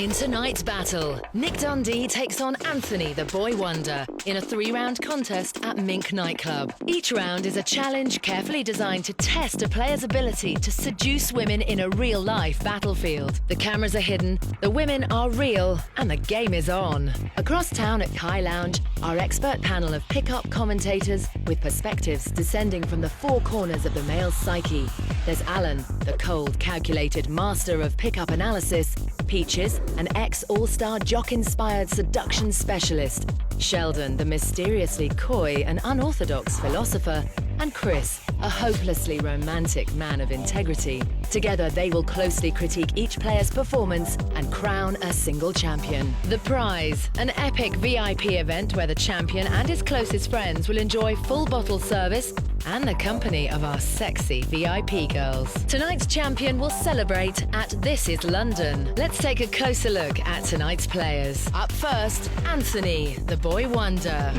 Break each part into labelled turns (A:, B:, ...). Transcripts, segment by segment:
A: In tonight's battle, Nick Dundee takes on Anthony, the boy wonder, in a 3-round contest at Mink nightclub. Each round is a challenge carefully designed to test a player's ability to seduce women in a real-life battlefield. The cameras are hidden, the women are real, and the game is on. Across town at Kai Lounge, our expert panel of pick-up commentators with perspectives descending from the four corners of the male's psyche. There's Alan, the cold, calculated master of pick-up analysis, Peaches, an ex-all-star jock-inspired seduction specialist, Sheldon, the mysteriously coy and unorthodox philosopher, and Chris, a hopelessly romantic man of integrity. Together, they will closely critique each player's performance and crown a single champion. The prize, an epic VIP event where the champion and his closest friends will enjoy full bottle service and the company of our sexy VIP girls. Tonight's champion will celebrate at This Is London. Let's take a closer look at tonight's players. Up first, Anthony, the boy wonder.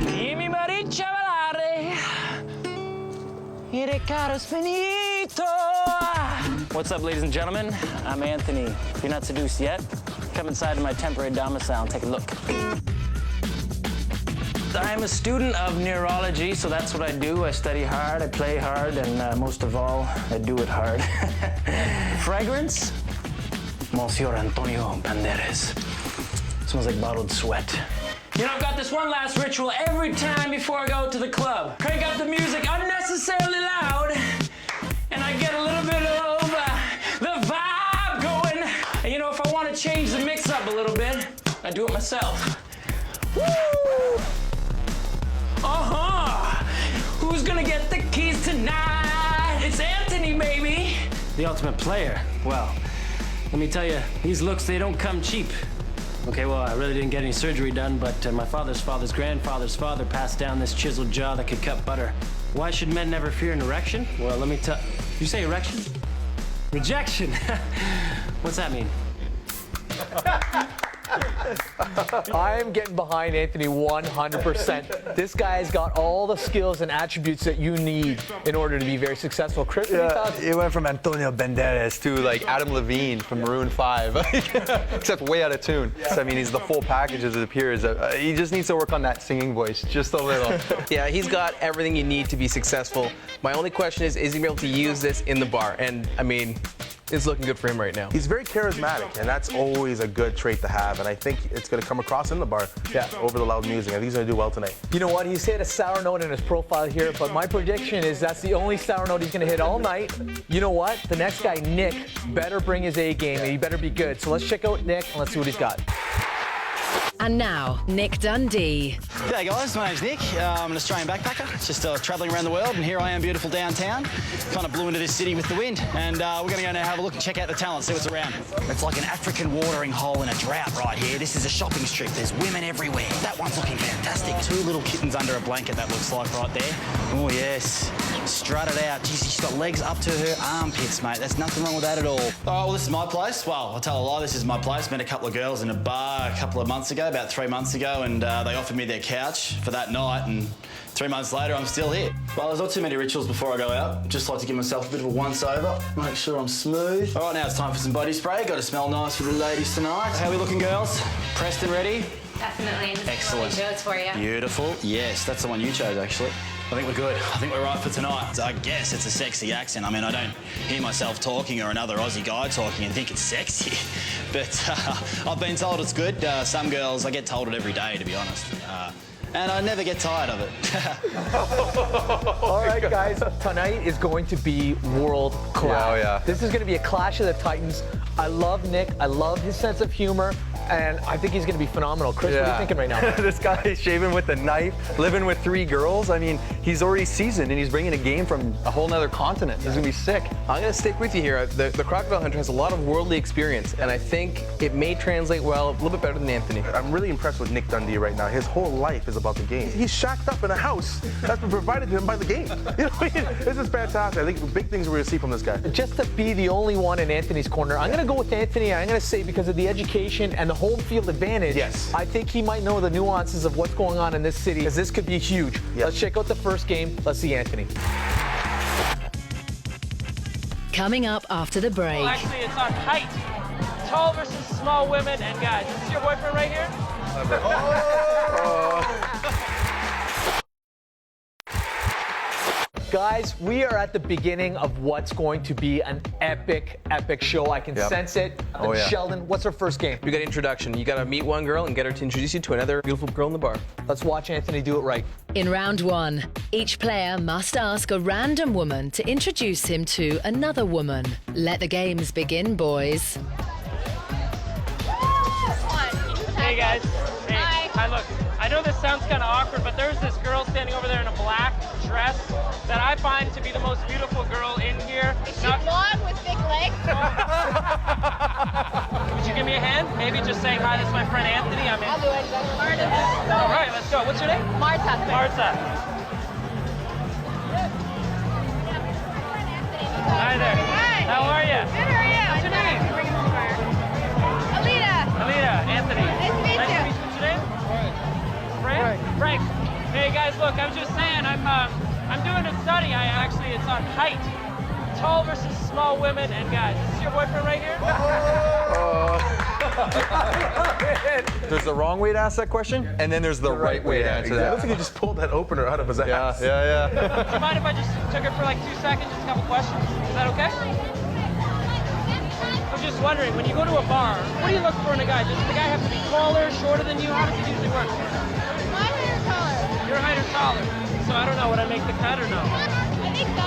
B: What's up, ladies and gentlemen? I'm Anthony. If you're not seduced yet, come inside my temporary domicile and take a look. I'm a student of neurology, so that's what I do. I study hard, I play hard, and most of all, I do it hard. Fragrance? Monsieur Antonio Banderas. Smells like bottled sweat. You know, I've got this one last ritual every time before I go to the club. Crank up the music unnecessarily loud, and I get a little bit of the vibe going. And you know, if I want to change the mix up a little bit, I do it myself. Woo! Who's gonna get the keys tonight? It's Anthony, baby! The ultimate player. Well, let me tell you, these looks, they don't come cheap. Okay, well, I really didn't get any surgery done, but my father's father's grandfather's father passed down this chiseled jaw that could cut butter. Why should men never fear an erection? Well, let me tell... You say erection? Rejection. What's that mean?
C: I am getting behind Anthony 100%. This guy's got all the skills and attributes that you need in order to be very successful. Chris, what do you thought?
D: It went from Antonio Banderas to like Adam Levine from Maroon 5, except way out of tune. Yeah. So, I mean, he's the full package as it appears. He just needs to work on that singing voice just a little.
E: Yeah, he's got everything you need to be successful. My only question is he going to be able to use this in the bar? And, I mean, it's looking good for him right now.
F: He's very charismatic, and that's always a good trait to have, and I think it's going to come across in the bar over the loud music. I think he's going to do well tonight.
C: You know what? He's hit a sour note in his profile here, but my prediction is that's the only sour note he's going to hit all night. You know what? The next guy, Nick, better bring his A game, and he better be good. So let's check out Nick, and let's see what he's got.
A: And now, Nick Dundee.
G: G'day guys, my name's Nick. I'm an Australian backpacker, just travelling around the world, and here I am, beautiful downtown. Kind of blew into this city with the wind, and we're going to go now have a look and check out the talent, see what's around. It's like an African watering hole in a drought right here. This is a shopping strip. There's women everywhere. That one's looking fantastic. 2 little kittens under a blanket, that looks like right there. Oh yes, strutted out. Jeez, she's got legs up to her armpits, mate. There's nothing wrong with that at all. Oh, well, this is my place. Well, I'll tell a lie, this is my place. Met a couple of girls in a bar a couple of months ago, about 3 months ago, and they offered me their couch for that night, and 3 months later, I'm still here. Well, there's not too many rituals before I go out. Just like to give myself a bit of a once-over, make sure I'm smooth. All right, now it's time for some body spray. Got to smell nice for the ladies tonight. How are we looking, girls? Pressed and ready?
H: Definitely.
G: Excellent.
H: Chose for you.
G: Beautiful. Yes, that's the one you chose, actually. I think we're good. I think we're right for tonight. I guess it's a sexy accent. I mean, I don't hear myself talking or another Aussie guy talking and think it's sexy. But I've been told it's good. Some girls, I get told it every day, to be honest. And I never get tired of it.
C: All right, guys, tonight is going to be world class.
D: Oh, yeah.
C: This is going to be a clash of the titans. I love Nick. I love his sense of humor. And I think he's going to be phenomenal. Chris, what are you thinking right now?
D: This guy is shaving with a knife, living with 3 girls. I mean, he's already seasoned, and he's bringing a game from a whole nother continent. This is going to be sick.
E: I'm going to stick with you here. The Crocodile Hunter has a lot of worldly experience, and I think it may translate well, a little bit better than Anthony.
F: I'm really impressed with Nick Dundee right now. His whole life is about the game. He's shacked up in a house that's been provided to him by the game. You know what I mean? This is fantastic. I think the big things we're going to see from this guy.
C: Just to be the only one in Anthony's corner, I'm going to go with Anthony. I'm going to say because of the education and the home field advantage,
F: yes,
C: I think he might know the nuances of what's going on in this city, because this could be huge. Yes. Let's check out the first game. Let's see Anthony.
A: Coming up after the break.
I: Well, actually, it's on height.
H: tall versus small women and guys. This is your boyfriend right here?
C: Guys, we are at the beginning of what's going to be an epic, epic show. I can sense it.
D: Oh, yeah.
C: Sheldon, what's our first game?
E: We got introduction. You got to meet one girl and get her to introduce you to another beautiful girl in the bar.
C: Let's watch Anthony do it right.
A: In round one, each player must ask a random woman to introduce him to another woman. Let the games begin, boys.
H: Hey guys. Hey. Hi, look. I know this sounds kind of awkward, but there's this girl standing over there in a black dress that I find to be the most beautiful girl in here.
I: Is she blonde with thick legs?
H: Would you give me a hand? Maybe just saying hi. This is my friend Anthony. I'm in.
I: I'll do it. Marta.
H: All right, let's go. What's your name?
I: Marta.
H: Marta. Hi there.
I: Hi.
H: How are you?
I: Good, how are you?
H: What's your name?
I: Alita.
H: Alita. Anthony.
I: Nice to meet you.
H: What's your name? Frank. Frank. Hey guys, look. I was just saying, I'm doing a study. It's on height. Tall versus small women and guys. This is your boyfriend right here?
D: There's the wrong way to ask that question, and then there's the right way to answer
F: I
D: that.
F: don't think he just pulled that opener out of his ass.
D: Yeah.
H: Do you mind if I just took it for like 2 seconds, just a couple questions? Is that okay? I was just wondering, when you go to a bar, what do you look for in a guy? Does the guy have to be taller, shorter than you? How does it usually work?
I: My height or taller?
H: Your height or taller? So I don't know, would I make the cut or no?
I: I think so.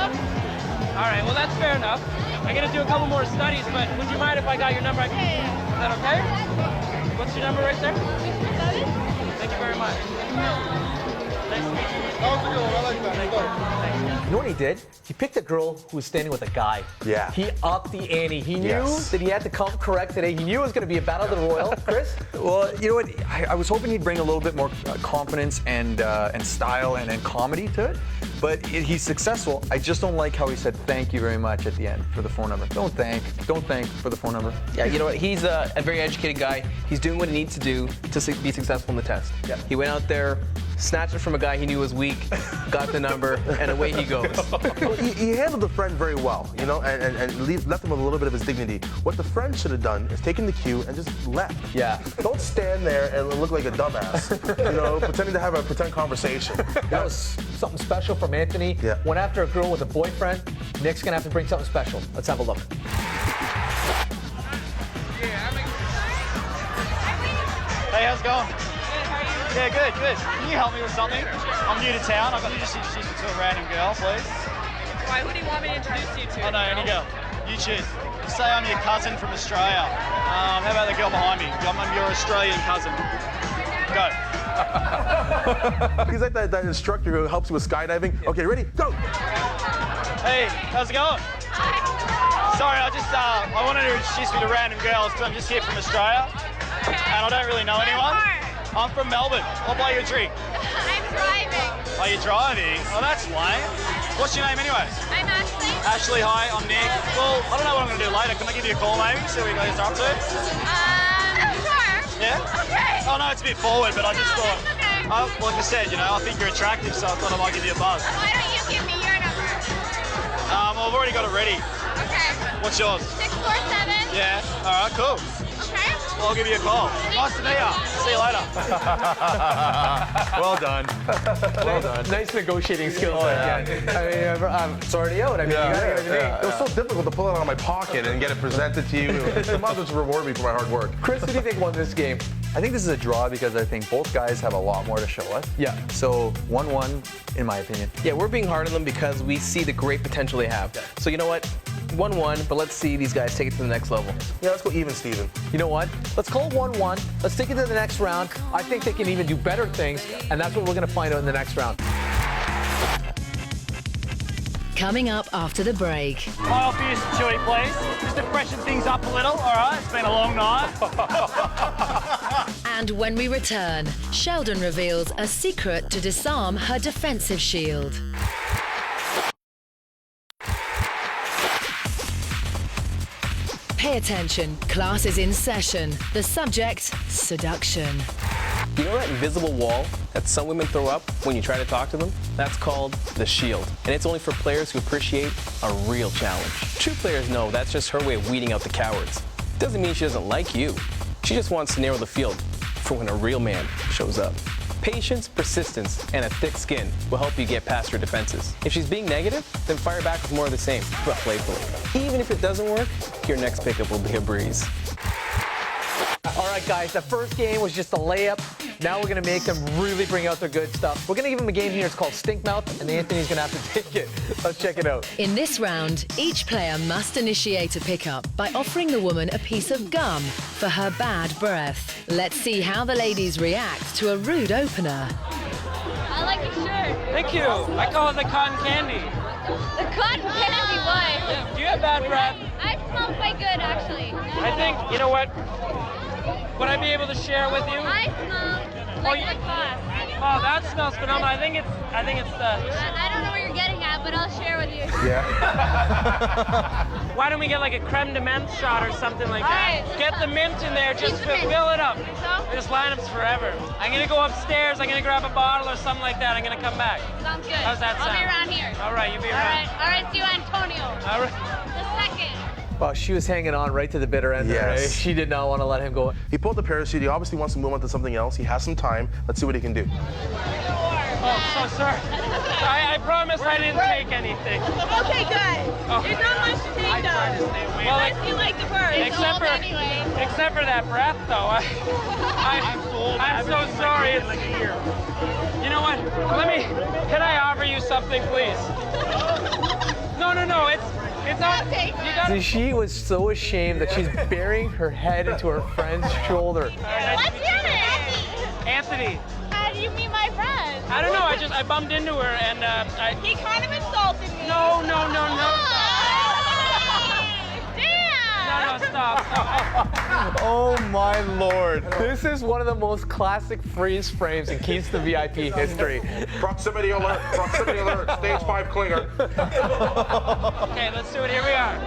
H: All right, well that's fair enough. I'm gonna do a couple more studies, but would you mind if I got your number?
I: Yeah.
H: Is that okay? What's your number right there?
I: 647?
H: Thank you very much. Nice to meet you.
C: You know what he did? He picked a girl who was standing with a guy.
F: Yeah.
C: He upped the ante. He knew
F: Yes.
C: that he had to come correct today. He knew it was going to be a battle of the royal. Chris?
D: Well, you know what? I was hoping he'd bring a little bit more confidence and style and comedy to it. But he's successful. I just don't like how he said thank you very much at the end for the phone number. Don't thank for the phone number.
E: Yeah, you know what? He's a very educated guy. He's doing what he needs to do to be successful in the test.
C: Yeah.
E: He went out there, snatched it from a guy he knew was weak, got the number, and away he goes.
F: Well, he handled the friend very well, you know, and left him with a little bit of his dignity. What the friend should have done is taken the cue and just left.
C: Yeah.
F: Don't stand there and look like a dumbass, you know, pretending to have a pretend conversation.
C: That was something special from Anthony.
F: Yeah.
C: Went after a girl with a boyfriend. Nick's going to have to bring something special. Let's have a look.
G: Hey, how's it going? Yeah, good. Can you help me with something? I'm new to town. Can you just introduce me to a random girl, please?
J: Why? Who do you want me to introduce you to?
G: Oh no, any girl. You choose. Say I'm your cousin from Australia. How about the girl behind me? I'm your Australian cousin. Go.
F: He's like that instructor who helps you with skydiving. Okay, ready? Go!
G: Hey, how's it going? Sorry, I wanted to introduce me to random girls because I'm just here from Australia. And I don't really know anyone. I'm from Melbourne. I'll buy you a drink.
I: I'm driving.
G: Are you driving? Oh, that's lame. What's your name anyway?
I: I'm Ashley.
G: Ashley, hi, I'm Nick. Well, I don't know what I'm going to do later. Can I give you a call maybe? See what you guys are up to?
I: Sure.
G: Yeah?
I: Okay.
G: Oh no, it's a bit forward, but I just thought,
I: Okay.
G: like I said, you know, I think you're attractive, so I thought I might give you a buzz.
I: Why don't you give me your number?
G: I've already got it ready.
I: Okay.
G: What's yours?
I: 647.
G: Yeah? Alright, cool.
I: Okay.
G: Well, I'll give you a call. Nice to meet you. See you later.
D: Well done. Well done.
C: Nice negotiating skills. I mean, it's already out. I mean, you got to get everything.
F: It was so difficult to pull it out of my pocket and get it presented to you. The mother just reward me for my hard work.
C: Chris, who do you think won this game?
D: I think this is a draw because I think both guys have a lot more to show us.
C: Yeah.
D: So 1-1, in my opinion.
E: Yeah, we're being hard on them because we see the great potential they have. So you know what? 1-1, but let's see these guys take it to the next level.
F: Yeah, let's go even, Steven.
C: You know what? Let's call it 1-1. Let's take it to the next round. I think they can even do better things, and that's what we're going to find out in the next round.
A: Coming up after the break.
G: Can I offer you some chewy, please? Just to freshen things up a little, alright? It's been a long night.
A: And when we return, Sheldon reveals a secret to disarm her defensive shield. Pay attention, class is in session. The subject, seduction.
E: You know that invisible wall that some women throw up when you try to talk to them? That's called the shield. And it's only for players who appreciate a real challenge. True players know that's just her way of weeding out the cowards. doesn't mean she doesn't like you. She just wants to narrow the field for when a real man shows up. Patience, persistence, and a thick skin will help you get past her defenses. If she's being negative, then fire back with more of the same, but playfully. Even if it doesn't work, your next pickup will be a breeze.
C: All right, guys, the first game was just a layup. Now we're going to make them really bring out their good stuff. We're going to give them a game here. It's called Stink Mouth, and Anthony's going to have to take it. Let's check it out.
A: In this round, each player must initiate a pickup by offering the woman a piece of gum for her bad breath. Let's see how the ladies react to a rude opener.
I: I like your shirt.
H: Thank you. I call it the cotton candy.
I: The cotton candy boy.
H: Do you have bad breath?
I: I smell quite good, actually.
H: I think, you know what? Would I be able to share with you?
I: I smell like the class.
H: Oh, that smells phenomenal. I think it's the...
I: I don't know what you're getting at, but I'll share with you.
F: Yeah.
H: Why don't we get like a creme de menthe shot or something like that?
I: All right,
H: Get the mint in there, just
I: Keep the mint.
H: fill it up.
I: Think so?
H: This lineup's forever. I'm gonna go upstairs, I'm gonna grab a bottle or something like that, I'm gonna come back.
I: Sounds good.
H: How's that
I: I'll
H: sound?
I: be around here.
H: All right, you be
I: All
H: around.
I: right. All right, see you, Antonio.
H: All right.
I: The second.
C: Well, she was hanging on right to the bitter end there.
F: Yes.
C: Eh? She did not want to let him go.
F: He pulled the parachute. He obviously wants to move on to something else. He has some time. Let's see what he can do.
H: Oh, so sorry. I promise I didn't take anything.
J: Okay, good.
H: Oh.
J: There's not much to take, though.
H: Well,
J: Unless you like the bird.
H: except for that breath, though. I'm so sorry. You know what? Can I offer you something, please? No. It's on.
C: See, she was so ashamed that she's burying her head into her friend's shoulder.
I: What's your name?
H: Anthony.
J: How do you meet my friend?
H: I don't know. I bumped into her and
J: He kind of insulted me.
H: No.
I: Damn!
H: No, stop.
C: Oh my Lord. This is one of the most classic freeze frames in Keith's the VIP history.
F: Proximity alert. Proximity alert. Stage 5 clinger.
H: Okay, let's do it. Here we are.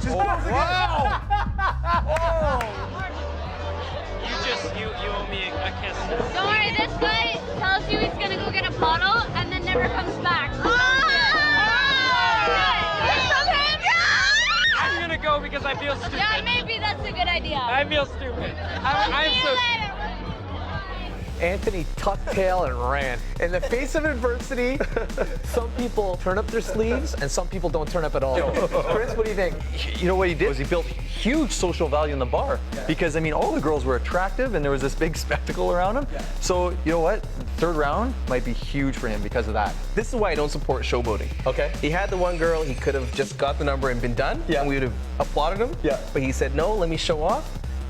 C: Wow!
H: You owe me a kiss.
I: Don't worry, this guy tells you he's gonna go get a bottle and then never comes back.
H: I'm gonna go because I feel stupid.
I: Yeah, maybe that's a good idea.
H: I feel stupid.
I: I'll see you later.
C: Anthony tucked tail and ran. In the face of adversity, some people turn up their sleeves and some people don't turn up at all. Chris, what do you think?
D: You know what he did was he built huge social value in the bar because, I mean, all the girls were attractive and there was this big spectacle around him. So, you know what? Third round might be huge for him because of that.
E: This is why I don't support showboating.
C: Okay.
E: He had the one girl, he could have just got the number and been done, and we would have applauded him.
C: Yeah.
E: But he said, no, let me show off.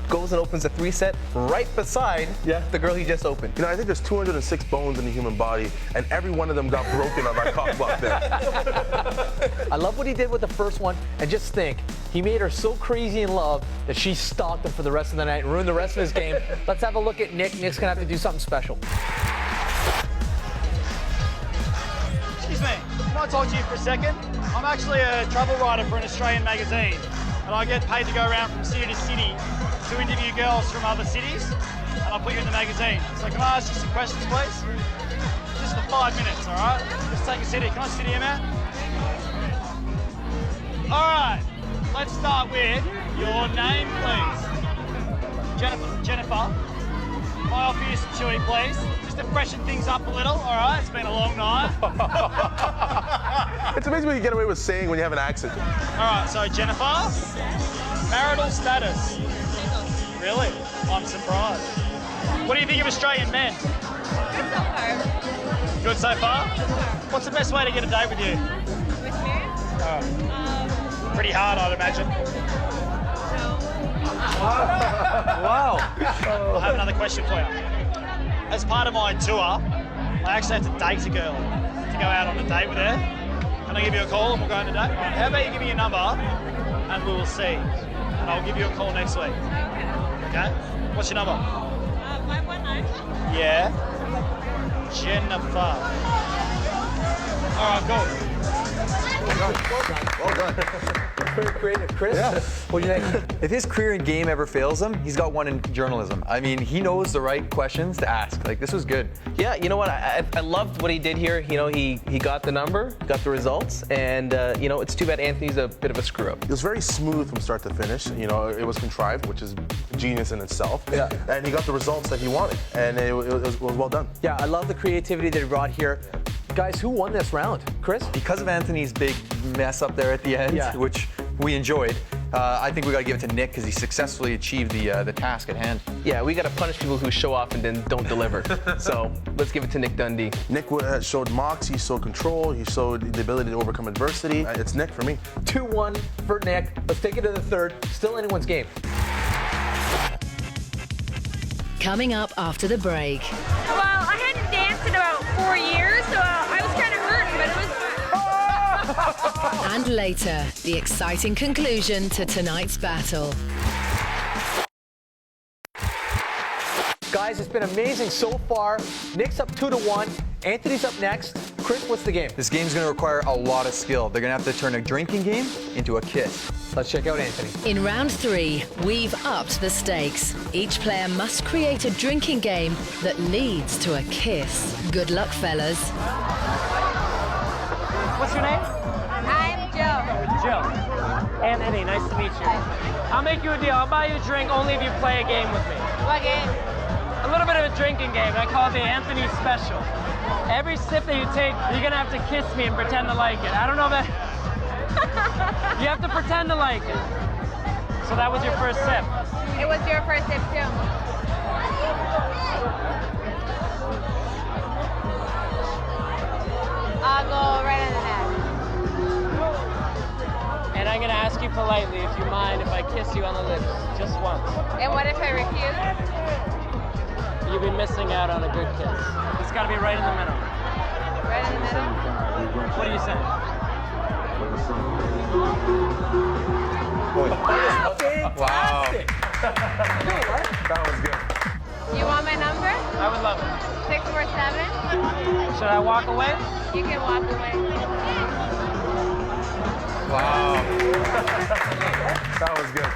E: Goes and opens a 3-set right beside the girl he just opened.
F: You know, I think there's 206 bones in the human body, and every one of them got broken on that cock block there.
C: I love what he did with the first one, and just think, he made her so crazy in love that she stalked him for the rest of the night and ruined the rest of his game. Let's have a look at Nick. Nick's gonna have to do something special.
K: Excuse me, can I talk to you for a second? I'm actually a travel writer for an Australian magazine, and I get paid to go around from city to city to interview girls from other cities, and I'll put you in the magazine. So can I ask you some questions, please? Just for 5 minutes, all right? Just take a city. Can I sit here, man? All right, let's start with your name, please. Jennifer. Can I offer you some chewy, please? Just to freshen things up a little, all right? It's been a long night.
F: It's amazing what you get away with saying when you have an accent.
K: All right, so Jennifer, marital status. Really? I'm surprised. What do you think of Australian men?
J: Good so far.
K: Good so far? What's the best way to get a date with you?
J: With me?
K: Pretty hard, I'd imagine.
C: Wow.
K: I have another question for you. As part of my tour, I actually have to date a girl to go out on a date with her. Can I give you a call and we'll go on a date? All right, how about you give me your number and we will see. And I'll give you a call next week. Okay? What's your number?
J: 519.
K: Yeah. Jennifer. All right, cool.
D: Well done.
C: Very creative. Chris, what do you think?
D: If his career in game ever fails him, he's got one in journalism. I mean, he knows the right questions to ask. Like, this was good.
E: Yeah, you know what? I loved what he did here. You know, he got the number, got the results, and you know, it's too bad Anthony's a bit of a screw up.
F: It was very smooth from start to finish. You know, it was contrived, which is genius in itself.
C: Yeah.
F: And he got the results that he wanted, and it was well done.
C: Yeah, I love the creativity that he brought here. Guys, who won this round? Chris?
D: Because of Anthony's big mess up there at the end, which we enjoyed, I think we got to give it to Nick because he successfully achieved the task at hand.
E: Yeah, we got to punish people who show off and then don't deliver. So let's give it to Nick Dundee.
F: Nick showed moxie, he showed control, he showed the ability to overcome adversity. It's Nick for me.
C: 2-1 for Nick. Let's take it to the third. Still anyone's game.
A: Coming up after the break.
I: Well, I hadn't danced in about 4 years, so I was kind of hurting, but it was fun.
A: And later, the exciting conclusion to tonight's battle.
C: Guys, it's been amazing so far. Nick's up 2-1. Anthony's up next. Chris, what's the game?
D: This game's going to require a lot of skill. They're going to have to turn a drinking game into a kiss.
C: Let's check out Anthony.
A: In round 3, we've upped the stakes. Each player must create a drinking game that leads to a kiss. Good luck, fellas.
H: What's your name?
I: I'm Joe.
H: Joe. Anthony, nice to meet you. I'll make you a deal. I'll buy you a drink only if you play a game with me.
I: What game?
H: A little bit of a drinking game. I call it the Anthony Special. Every sip that you take, you're gonna have to kiss me and pretend to like it. I don't know that. You have to pretend to like it. So that was your first sip.
I: It was your first sip too. I'll go right on the neck.
H: And I'm gonna ask you politely if you mind if I kiss you on the lips just once.
I: And what if I refuse?
H: You'll be missing out on a good kiss. It's gotta be right in the middle.
I: Right in the middle?
H: What do you say?
D: Wow.
C: That was good.
I: You want my number?
H: I would love it.
I: 647?
H: Should I walk away?
I: You can walk away.
D: Wow. That was good.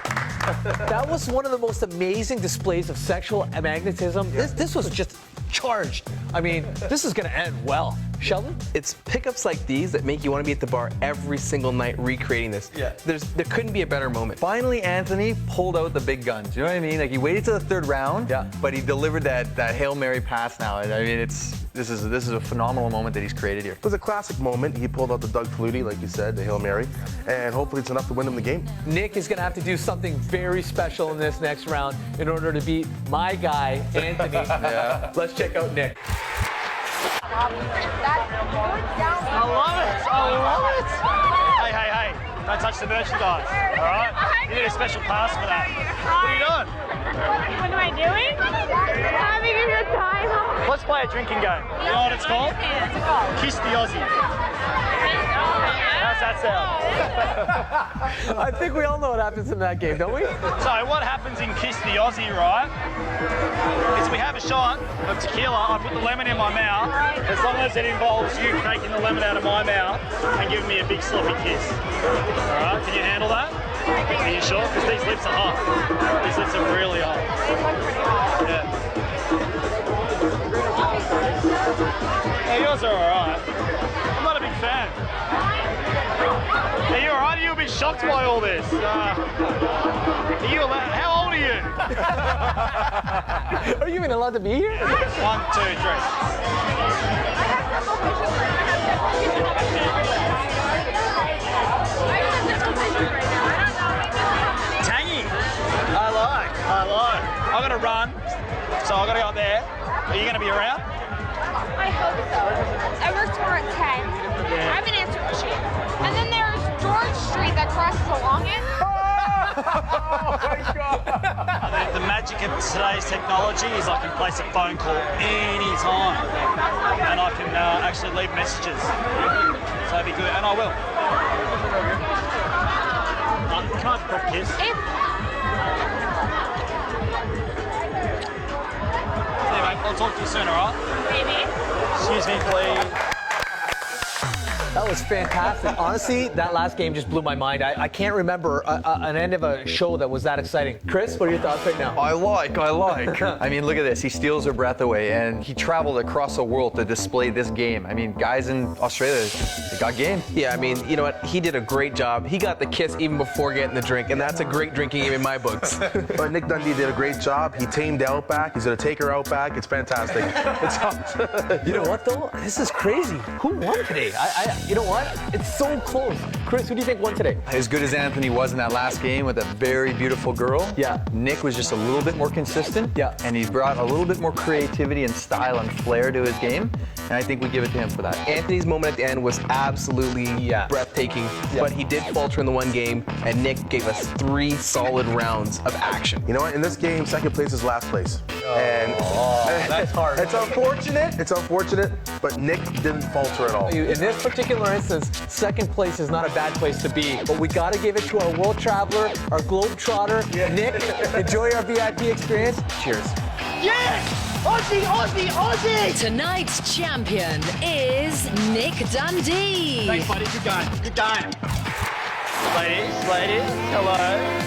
C: That was one of the most amazing displays of sexual magnetism. This was just charged. I mean, this is going to end well. Sheldon?
E: It's pickups like these that make you want to be at the bar every single night recreating this.
D: Yeah.
E: There couldn't be a better moment.
D: Finally, Anthony pulled out the big guns. You know what I mean? Like, he waited till the third round, but he delivered that Hail Mary pass now. I mean, this is a phenomenal moment that he's created here.
F: It was a classic moment. He pulled out the Doug Flutie, like you said, the Hail Mary, and hopefully it's enough to win him the game.
C: Nick is going to have to do something very special in this next round in order to beat my guy, Anthony. Let's check out Nick.
H: I love it. I love it.
K: Hey. Don't touch the merchandise, all right? You need a special pass for that. What are you doing?
I: What am I doing? Having a good time.
K: Let's play a drinking game. You know what it's called? Kiss the Aussie. How's that sound?
C: I think we all know what happens in that game, don't we?
K: So what happens in Kiss the Aussie, right, is we have a shot of tequila, I put the lemon in my mouth, as long as it involves you taking the lemon out of my mouth and giving me a big sloppy kiss. All right, can you handle that? Are you sure? Because these lips are hot. These lips are really hot. Yeah. Hey, yours are all right. I'm not a big fan. Are you all right? Are you a bit shocked by all this? Are you allowed? How old are you?
C: Are you even allowed to be here?
K: 1, 2, 3. Tangy. I like. I'm gonna run, so I gotta go up there. Are you gonna be around?
I: I hope so. I work tomorrow at 10. I'm an answer machine. And then there's George Street that crosses along it.
C: Oh my God.
K: The magic of today's technology is I can place a phone call anytime. And I can actually leave messages. So that'd be good, and I will. Can I have a proper kiss? Anyway, I'll talk to you soon, alright?
I: Maybe.
K: Excuse me, please.
C: That was fantastic. Honestly, that last game just blew my mind. I can't remember an end of a show that was that exciting. Chris, what are your thoughts right now?
D: I like. I mean, look at this. He steals her breath away, and he traveled across the world to display this game. I mean, guys in Australia, they got game.
E: Yeah, I mean, you know what? He did a great job. He got the kiss even before getting the drink, and that's a great drinking game in my books.
F: But Nick Dundee did a great job. He tamed Outback. He's going to take her out back. It's fantastic. It's awesome.
C: You know what, though? This is crazy. Who won today? You know what? It's so close. Chris, who do you think won today?
D: As good as Anthony was in that last game with a very beautiful girl,
C: yeah,
D: Nick was just a little bit more consistent,
C: yeah,
D: and he brought a little bit more creativity and style and flair to his game, and I think we give it to him for that.
E: Anthony's moment at the end was absolutely breathtaking, but he did falter in the one game, and Nick gave us 3 solid rounds of action.
F: You know what? In this game, second place is last place.
C: That's hard.
F: It's unfortunate, but Nick didn't falter at all.
C: In this particular instance, second place is not a bad place to be, but we got to give it to our world traveler, our globe trotter, Nick. Enjoy our VIP experience. Cheers.
K: Yes! Aussie, Aussie, Aussie!
A: Tonight's champion is Nick Dundee.
K: Thanks, buddy. Good going. Good going. Ladies, hello.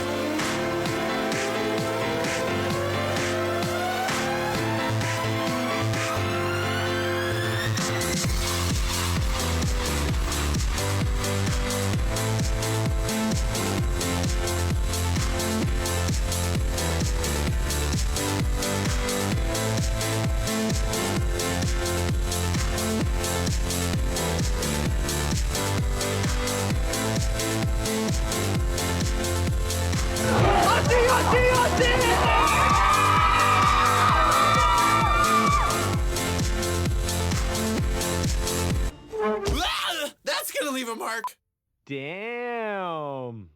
E: That's gonna leave a mark.
L: Damn.